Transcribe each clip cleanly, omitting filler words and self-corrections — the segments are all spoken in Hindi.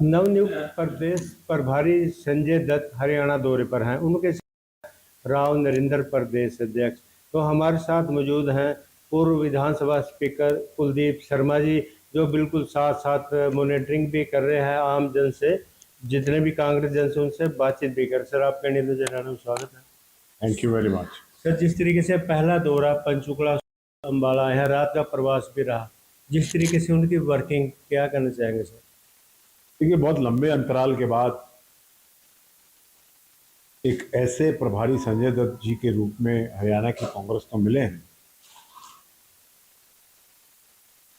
नवनियुक्त प्रदेश प्रभारी संजय दत्त हरियाणा दौरे पर हैं। उनके साथ राव नरेंद्र प्रदेश अध्यक्ष। तो हमारे साथ मौजूद हैं पूर्व विधानसभा स्पीकर कुलदीप शर्मा जी, जो बिल्कुल साथ साथ मॉनिटरिंग भी कर रहे हैं आम जन से, जितने भी कांग्रेस जन से उनसे बातचीत भी कर। सर, आपका नीरज स्वागत है। Thank you very much. Sir, जिस तरीके से पहला दौरा पंचकुला अम्बाला है, रात का प्रवास भी रहा, जिस तरीके से उनकी वर्किंग, क्या करना चाहेंगे सर? देखिए, बहुत लंबे अंतराल के बाद एक ऐसे प्रभारी संजय दत्त जी के रूप में हरियाणा की कांग्रेस को मिले हैं,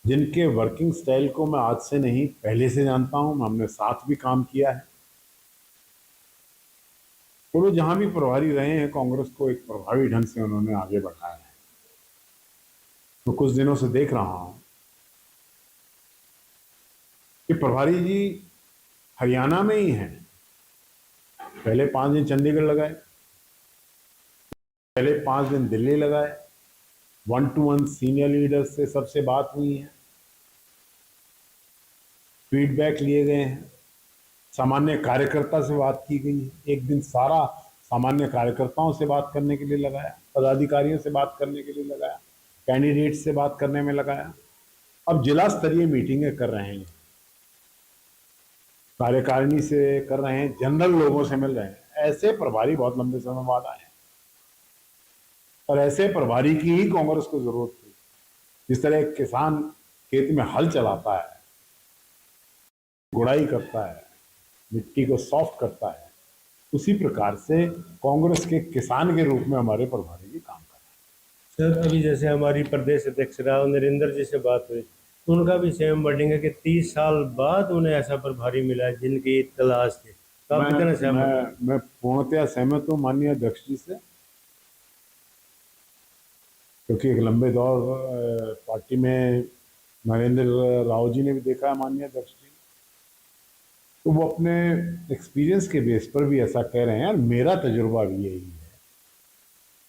जिनके वर्किंग स्टाइल को मैं आज से नहीं पहले से जानता हूं। हमने साथ भी काम किया है। वो जहां भी प्रभारी रहे हैं, कांग्रेस को एक प्रभावी ढंग से उन्होंने आगे बढ़ाया है। तो कुछ दिनों से देख रहा हूं कि प्रभारी जी हरियाणा में ही हैं। पहले 5 दिन चंडीगढ़ लगाए, पहले 5 दिन दिल्ली लगाए। 1-to-1 सीनियर लीडर्स से सबसे बात हुई है, फीडबैक लिए गए हैं, सामान्य कार्यकर्ता से बात की गई है। एक दिन सारा सामान्य कार्यकर्ताओं से बात करने के लिए लगाया, पदाधिकारियों से बात करने के लिए लगाया, कैंडिडेट से बात करने में लगाया। अब जिला स्तरीय मीटिंगें कर रहे हैं, कार्यकारिणी से कर रहे हैं, जनरल लोगों से मिल रहे हैं। ऐसे प्रभारी बहुत लंबे समय बाद आए हैं और ऐसे प्रभारी की ही कांग्रेस को जरूरत थी। जिस तरह एक किसान खेत में हल चलाता है, गुड़ाई करता है, मिट्टी को सॉफ्ट करता है, उसी प्रकार से कांग्रेस के किसान के रूप में हमारे प्रभारी जी काम कर सर, अभी जैसे हमारी प्रदेश अध्यक्ष राव नरेंद्र जी से बात हुई, उनका भी सेम वर्डिंग है कि 30 साल बाद उन्हें ऐसा प्रभारी मिला है जिनकी तलाश थी। तो आप कितना रहे हैं। सहमत? मैं पूर्णतया सहमत हूँ माननीय अध्यक्ष जी से, क्योंकि एक लंबे दौर पार्टी में नरेंद्र राव जी ने भी देखा है, माननीय अध्यक्ष जी। तो वो अपने एक्सपीरियंस के बेस पर भी ऐसा कह रहे हैं, और मेरा तजुर्बा भी यही है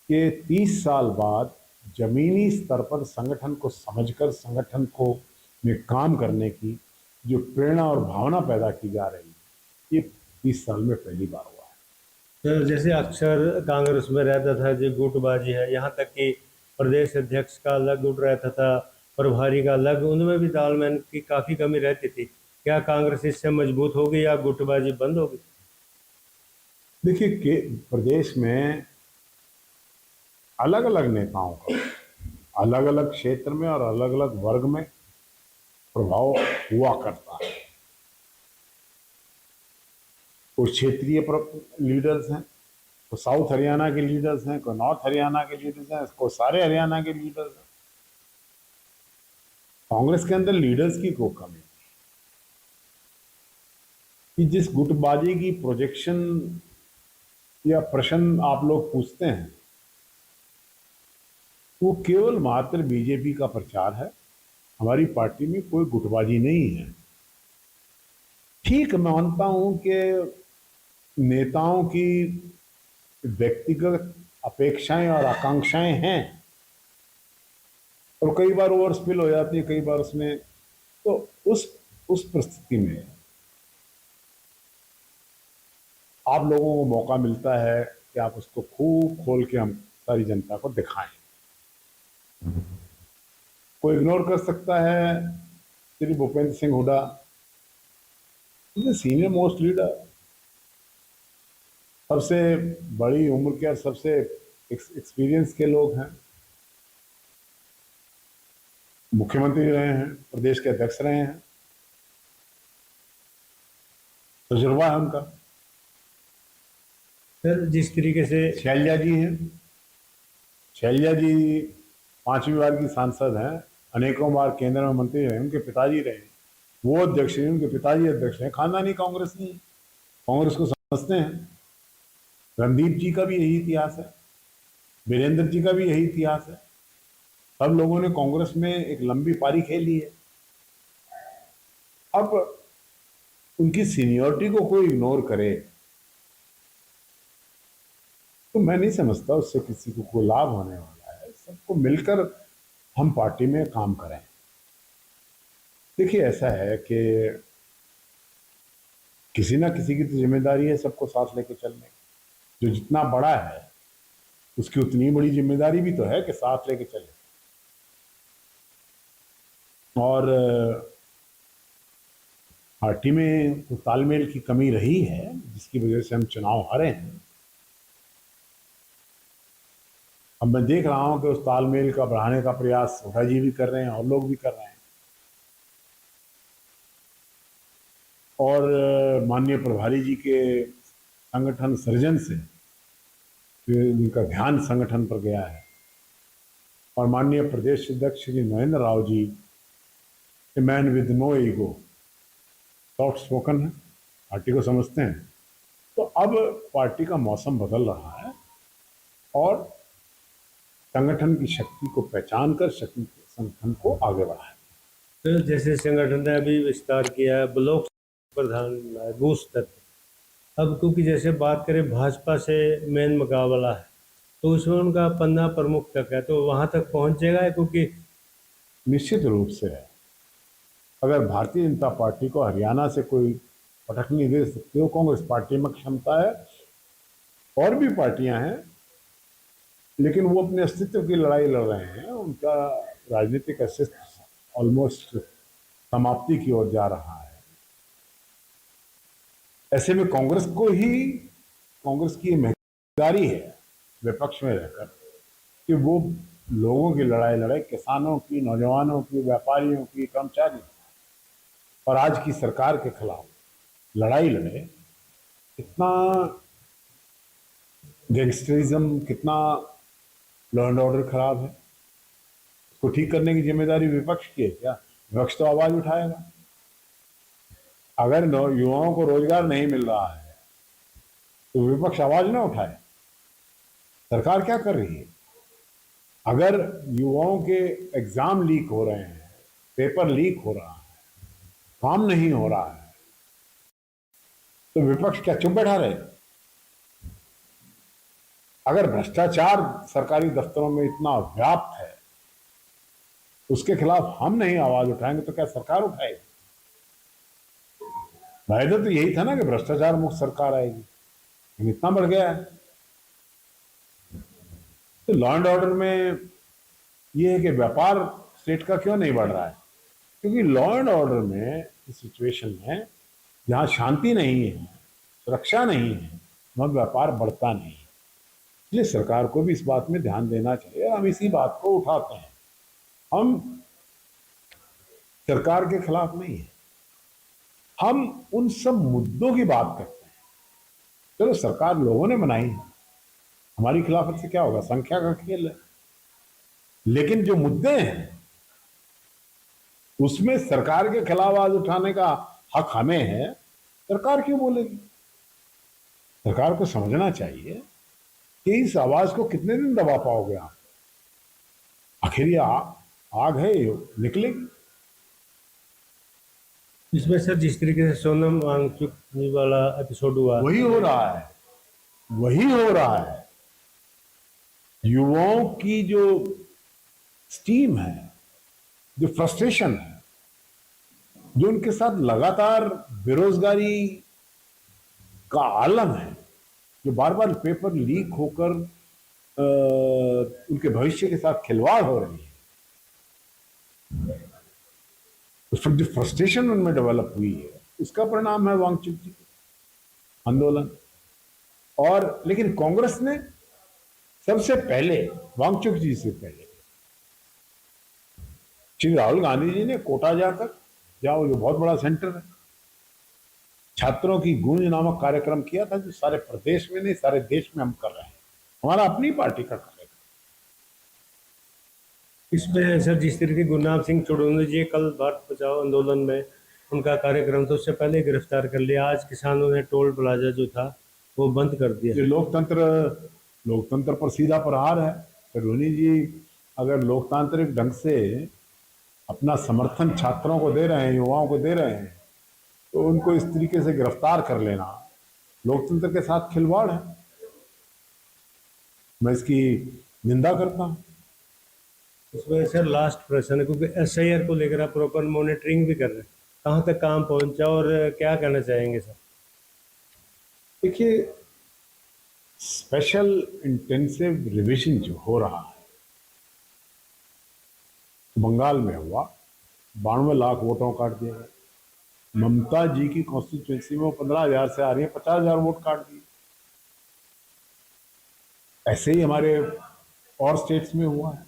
कि 30 साल बाद जमीनी स्तर पर संगठन को समझकर संगठन को में काम करने की जो प्रेरणा और भावना पैदा की जा रही है, ये 30 साल में पहली बार हुआ है। सर, जैसे अक्सर कांग्रेस में रहता था जो गुटबाजी है, यहाँ तक कि प्रदेश अध्यक्ष का अलग गुट रहता था, प्रभारी का अलग, उनमें भी तालमेल की काफ़ी कमी रहती थी। क्या कांग्रेस इससे मजबूत होगी या गुटबाजी बंद होगी? देखिए कि प्रदेश में अलग अलग नेताओं का अलग अलग क्षेत्र में और अलग अलग वर्ग में प्रभाव हुआ करता है। कुछ क्षेत्रीय लीडर्स हैं, तो साउथ हरियाणा के लीडर्स हैं, कोई नॉर्थ हरियाणा के लीडर्स हैं, कोई सारे हरियाणा के लीडर्स हैं। कांग्रेस के अंदर लीडर्स की कोई कमी नहीं। कि जिस गुटबाजी की प्रोजेक्शन या प्रश्न आप लोग पूछते हैं, वो केवल मात्र बीजेपी का प्रचार है। हमारी पार्टी में कोई गुटबाजी नहीं है। ठीक मानता हूं कि नेताओं की व्यक्तिगत अपेक्षाएं और आकांक्षाएं हैं, और कई बार ओवरस्पिल हो जाती है, कई बार उसमें। तो उस परिस्थिति में आप लोगों को मौका मिलता है कि आप उसको खूब खोल के हम सारी जनता को दिखाएं। कोई इग्नोर कर सकता है Shri Bhupendra Singh Hooda, senior most leader, सबसे बड़ी उम्र के और सबसे एक्सपीरियंस के लोग हैं, मुख्यमंत्री रहे हैं, प्रदेश के अध्यक्ष रहे हैं, तजुर्बा है उनका। सर, जिस तरीके से शैलजा जी हैं, शैलजा जी 5वीं बार की सांसद हैं, अनेकों बार केंद्र में मंत्री रहे, उनके पिताजी रहे, वो अध्यक्ष हैं, उनके पिताजी अध्यक्ष हैं, खानदानी कांग्रेस नहीं, कांग्रेस को समझते हैं। रणदीप जी का भी यही इतिहास है, वीरेंद्र जी का भी यही इतिहास है। सब लोगों ने कांग्रेस में एक लंबी पारी खेली है। अब उनकी सीनियरिटी को कोई इग्नोर करे तो मैं नहीं समझता उससे किसी को कोई लाभ होने वाला है। सबको मिलकर हम पार्टी में काम करें। देखिए, ऐसा है कि किसी ना किसी की तो जिम्मेदारी है सबको साथ लेके चलने की। जो जितना बड़ा है उसकी उतनी बड़ी जिम्मेदारी भी तो है कि साथ लेके चले। और पार्टी में तो तालमेल की कमी रही है जिसकी वजह से हम चुनाव हारे हैं। अब मैं देख रहा हूं कि उस तालमेल का बढ़ाने का प्रयास हुड्डा जी भी कर रहे हैं और लोग भी कर रहे हैं। और माननीय प्रभारी जी के संगठन सृजन से इनका ध्यान संगठन पर गया है। और माननीय प्रदेश अध्यक्ष Shri Narendra Rao ji, a man with no ego, soft spoken है, पार्टी को समझते हैं। तो अब पार्टी का मौसम बदल रहा है और संगठन की शक्ति को पहचान कर संगठन को आगे बढ़ाए। तो जैसे संगठन ने अभी विस्तार किया है, ब्लॉक प्रधान बूथ तक, अब क्योंकि जैसे बात करें भाजपा से मेन मुकाबला है, तो उसमें उनका पन्ना प्रमुख तक है, तो वहां तक पहुंचेगा, क्योंकि निश्चित रूप से है। अगर भारतीय जनता पार्टी को हरियाणा से कोई पटक नहीं दे सकती हो, कांग्रेस पार्टी में क्षमता है, और भी पार्टियां हैं, लेकिन वो अपने अस्तित्व की लड़ाई लड़ रहे हैं। उनका राजनीतिक अस्तित्व ऑलमोस्ट समाप्ति की ओर जा रहा है। ऐसे में कांग्रेस की जिम्मेदारी है विपक्ष में रहकर कि वो लोगों की लड़ाई लड़े, किसानों की, नौजवानों की, व्यापारियों की, कर्मचारियों और आज की सरकार के खिलाफ लड़ाई लड़े। कितना गैंगस्टरिज्म, कितना लॉ एंड ऑर्डर खराब है, उसको ठीक करने की जिम्मेदारी विपक्ष की है क्या? विपक्ष तो आवाज उठाएगा। अगर युवाओं को रोजगार नहीं मिल रहा है तो विपक्ष आवाज ना उठाए। सरकार क्या कर रही है? अगर युवाओं के एग्जाम लीक हो रहे हैं, पेपर लीक हो रहा है, काम नहीं हो रहा है, तो विपक्ष क्या चुप बैठा रहे? अगर भ्रष्टाचार सरकारी दफ्तरों में इतना व्याप्त है, उसके खिलाफ हम नहीं आवाज उठाएंगे तो क्या सरकार उठाएगी? वायदा तो यही था ना कि भ्रष्टाचार मुक्त सरकार आएगी, लेकिन इतना बढ़ गया है। तो लॉ एंड ऑर्डर में यह है कि व्यापार स्टेट का क्यों नहीं बढ़ रहा है? क्योंकि लॉ एंड ऑर्डर में इस सिचुएशन में जहां शांति नहीं है, सुरक्षा नहीं है, वहां व्यापार बढ़ता नहीं है। इसलिए सरकार को भी इस बात में ध्यान देना चाहिए। हम इसी बात को उठाते हैं। हम सरकार के खिलाफ नहीं है, हम उन सब मुद्दों की बात करते हैं। चलो, सरकार लोगों ने बनाई है, हमारी खिलाफत से क्या होगा? संख्या का खेल है। लेकिन जो मुद्दे हैं उसमें सरकार के खिलाफ आवाज उठाने का हक हमें है। सरकार क्यों बोलेगी? सरकार को समझना चाहिए कि इस आवाज को कितने दिन दबा पाओगे आप? आखिर ये आग है, निकलेगी। इसमें सर जिस तरीके से सोनम वांगचुक जी वाला एपिसोड हुआ, वही हो रहा है, वही हो रहा है। युवाओं की जो स्टीम है, जो फ्रस्ट्रेशन है, जो उनके साथ लगातार बेरोजगारी का आलम है, जो बार बार पेपर लीक होकर उनके भविष्य के साथ खिलवाड़ हो रही है, तो जो फ्रस्ट्रेशन उनमें डेवलप हुई है, उसका परिणाम है वांगचुक जी आंदोलन। और लेकिन कांग्रेस ने सबसे पहले, वांगचुक जी से पहले, श्री राहुल गांधी जी ने कोटा जाकर, जहां जो बहुत बड़ा सेंटर है, छात्रों की गूंज नामक कार्यक्रम किया था, जो सारे प्रदेश में नहीं सारे देश में हम कर रहे हैं। हमारा अपनी पार्टी का कार्यक्रम। इसमें सर जिस तरीके गुरनाम सिंह चुड़ून जी कल भारत बचाओ आंदोलन में उनका कार्यक्रम, तो उससे पहले गिरफ्तार कर लिया। आज किसानों ने टोल प्लाजा जो था वो बंद कर दिया। ये लोकतंत्र पर सीधा प्रहार है। रोनी जी अगर लोकतांत्रिक ढंग से अपना समर्थन छात्रों को दे रहे हैं, युवाओं को दे रहे हैं, तो उनको इस तरीके से गिरफ्तार कर लेना लोकतंत्र के साथ खिलवाड़ है। मैं इसकी निंदा करता हूं। इसमें सर लास्ट प्रश्न है, क्योंकि SIR को लेकर आप प्रॉपर मॉनिटरिंग भी कर रहे हैं, कहाँ तक काम पहुंचा और क्या कहना चाहेंगे सर? देखिए, स्पेशल इंटेंसिव रिवीजन जो हो रहा है बंगाल में हुआ, 92 लाख वोटों काट दिए गए। ममता जी की कॉन्स्टिट्यूंसी में वो 15,000 से आ रही है, 50,000 वोट काट दिए। ऐसे ही हमारे और स्टेट्स में हुआ है,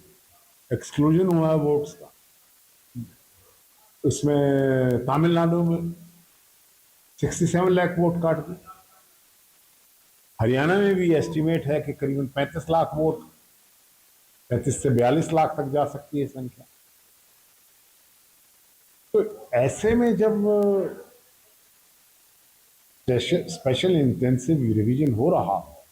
एक्सक्लूजन हुआ है वोट्स का। उसमें तमिलनाडु में 67 लाख वोट काट दिए। हरियाणा में भी एस्टिमेट है कि करीबन 35 लाख वोट, 35 से 42 लाख तक जा सकती है संख्या। तो ऐसे में जब स्पेशल इंटेंसिव रिवीजन हो रहा हो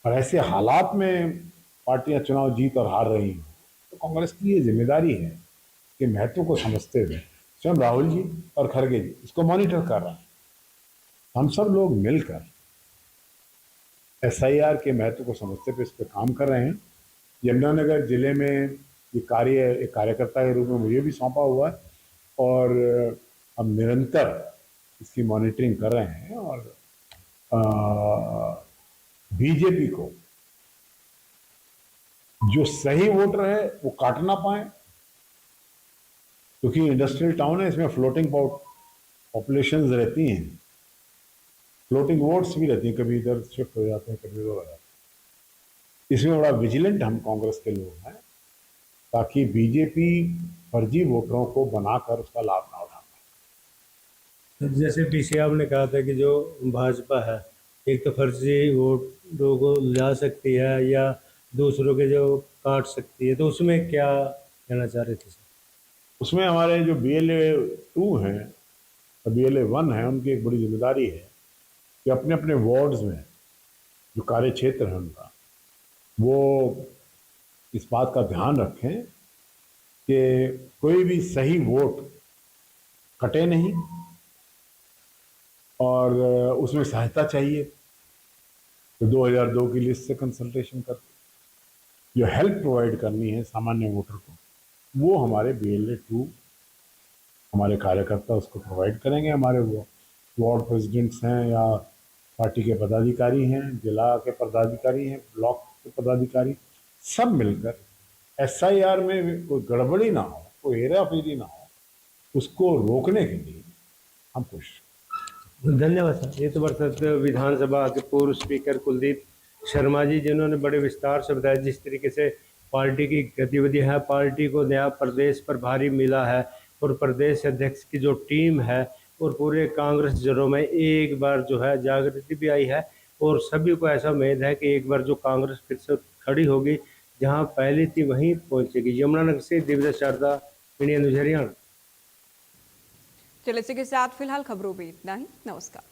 और ऐसे हालात में पार्टियां चुनाव जीत और हार रही हैं, तो कांग्रेस की ये जिम्मेदारी है कि महत्व को समझते हुए स्वयं राहुल जी और खड़गे जी इसको मॉनिटर कर रहे हैं। हम सब लोग मिलकर एसआईआर के महत्व को समझते हुए इस पर काम कर रहे हैं। यमुनानगर जिले में ये कार्य एक कार्यकर्ता के रूप में मुझे भी सौंपा हुआ है और हम निरंतर इसकी मॉनिटरिंग कर रहे हैं और बीजेपी को जो सही वोटर है वो काट ना पाए, क्योंकि इंडस्ट्रियल टाउन है, इसमें फ्लोटिंग पॉपुलेशंस रहती हैं, फ्लोटिंग वोट्स भी रहती हैं, कभी इधर शिफ्ट हो जाते हैं, कभी उधर हो जाते हैं। इसमें बड़ा विजिलेंट हम कांग्रेस के लोग हैं ताकि बीजेपी फर्जी वोटरों को बनाकर उसका लाभ ना उठा पाए। जैसे पीछे आपने कहा था कि जो भाजपा है एक तो फर्जी वोटों को ला सकती है या दूसरों के जो काट सकती है, तो उसमें क्या कहना चाह रहे थे सर? उसमें हमारे जो BLA 2 हैं और BLA 1 है, उनकी एक बड़ी जिम्मेदारी है कि अपने अपने वार्ड्स में जो कार्य क्षेत्र है उनका, वो इस बात का ध्यान रखें कि कोई भी सही वोट कटे नहीं और उसमें सहायता चाहिए तो 2002 की लिस्ट से कंसल्टेशन करके जो हेल्प प्रोवाइड करनी है सामान्य वोटर को, वो हमारे BLA 2 हमारे कार्यकर्ता उसको प्रोवाइड करेंगे। हमारे वो वार्ड प्रेसिडेंट्स हैं या पार्टी के पदाधिकारी हैं, जिला के पदाधिकारी हैं, ब्लॉक के पदाधिकारी, सब मिलकर SIR में कोई गड़बड़ी ना हो, कोई हेराफेरी ना हो, उसको रोकने के लिए हम कोशिश। धन्यवाद सर। ये तो बरसात विधानसभा के पूर्व स्पीकर कुलदीप शर्मा जी, जिन्होंने बड़े विस्तार से बताया जिस तरीके से पार्टी की गतिविधि है, पार्टी को नया प्रदेश प्रभारी मिला है और प्रदेश अध्यक्ष की जो टीम है और पूरे कांग्रेस जड़ों में एक बार जो है जागृति भी आई है और सभी को ऐसा उम्मीद है कि एक बार जो कांग्रेस फिर से खड़ी होगी, जहां पहली थी वहीं पहुंचेगी। यमुनानगर से दिव्य शारदा, इंडियन न्यूज हरियाणा। चलिए इसी के साथ फिलहाल खबरों में इतना ही। नमस्कार।